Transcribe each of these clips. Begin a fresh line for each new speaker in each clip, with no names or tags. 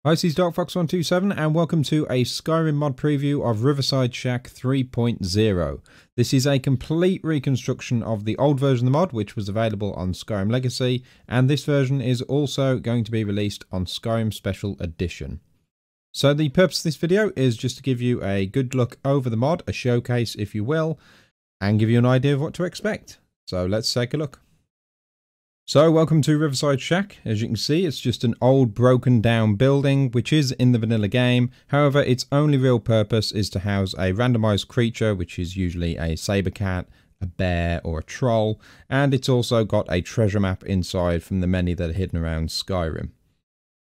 Hi, this is DarkFox127 and welcome to a Skyrim mod preview of Riverside Shack 3.0. This is a complete reconstruction of the old version of the mod, which was available on Skyrim Legacy, and this version is also going to be released on Skyrim Special Edition. So the purpose of this video is just to give you a good look over the mod, a showcase if you will, and give you an idea of what to expect. So let's take a look. So welcome to Riverside Shack. As you can see, it's just an old broken down building which is in the vanilla game. However, its only real purpose is to house a randomized creature, which is usually a saber cat, a bear or a troll, and it's also got a treasure map inside from the many that are hidden around Skyrim.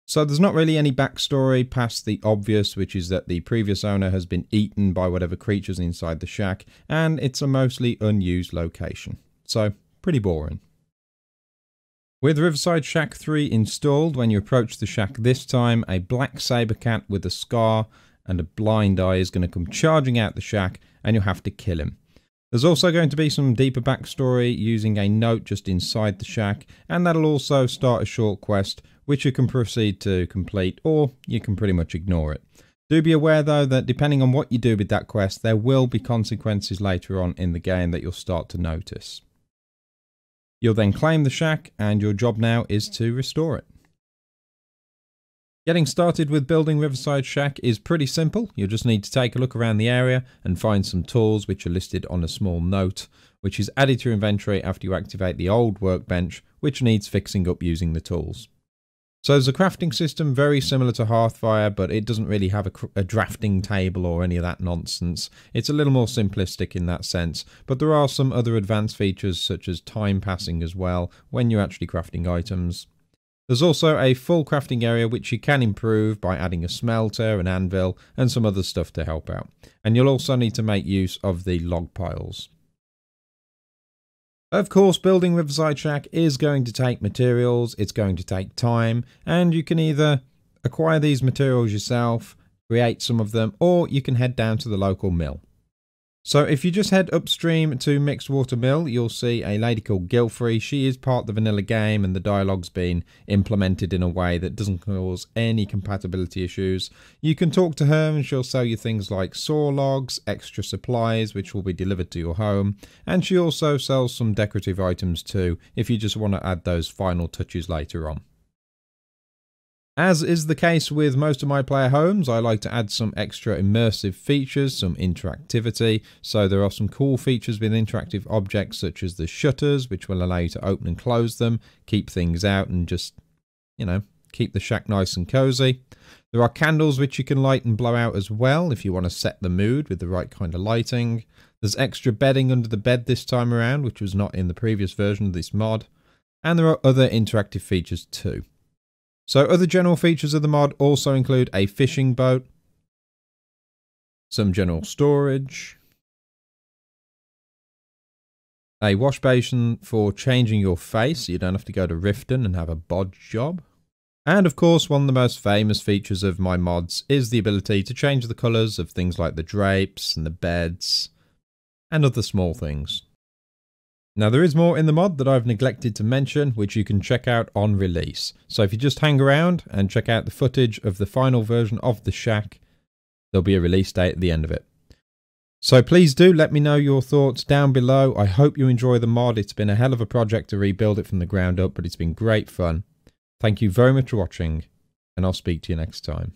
So there's not really any backstory past the obvious, which is that the previous owner has been eaten by whatever creatures inside the shack, and it's a mostly unused location. So pretty boring. With Riverside Shack 3 installed, when you approach the shack this time, a black saber cat with a scar and a blind eye is going to come charging out the shack and you'll have to kill him. There's also going to be some deeper backstory using a note just inside the shack, and that'll also start a short quest which you can proceed to complete, or you can pretty much ignore it. Do be aware though that depending on what you do with that quest, there will be consequences later on in the game that you'll start to notice. You'll then claim the shack, and your job now is to restore it. Getting started with building Riverside Shack is pretty simple. You'll just need to take a look around the area and find some tools which are listed on a small note, which is added to your inventory after you activate the old workbench, which needs fixing up using the tools. So there's a crafting system very similar to Hearthfire, but it doesn't really have a drafting table or any of that nonsense. It's a little more simplistic in that sense, but there are some other advanced features such as time passing as well when you're actually crafting items. There's also a full crafting area which you can improve by adding a smelter, an anvil, and some other stuff to help out. And you'll also need to make use of the log piles. Of course, building Riverside Shack is going to take materials, it's going to take time, and you can either acquire these materials yourself, create some of them, or you can head down to the local mill. So if you just head upstream to Mixed Water Mill, you'll see a lady called Gilfrey. She is part of the vanilla game, and the dialogue's been implemented in a way that doesn't cause any compatibility issues. You can talk to her and she'll sell you things like saw logs, extra supplies which will be delivered to your home, and she also sells some decorative items too if you just want to add those final touches later on. As is the case with most of my player homes, I like to add some extra immersive features, some interactivity. So there are some cool features with interactive objects such as the shutters, which will allow you to open and close them, keep things out and just, keep the shack nice and cozy. There are candles which you can light and blow out as well if you want to set the mood with the right kind of lighting. There's extra bedding under the bed this time around, which was not in the previous version of this mod. And there are other interactive features too. So other general features of the mod also include a fishing boat, some general storage, a wash basin for changing your face so you don't have to go to Riften and have a bodge job. And of course, one of the most famous features of my mods is the ability to change the colours of things like the drapes and the beds and other small things. Now there is more in the mod that I've neglected to mention, which you can check out on release. So if you just hang around and check out the footage of the final version of the shack, there'll be a release date at the end of it. So please do let me know your thoughts down below. I hope you enjoy the mod. It's been a hell of a project to rebuild it from the ground up, but it's been great fun. Thank you very much for watching, and I'll speak to you next time.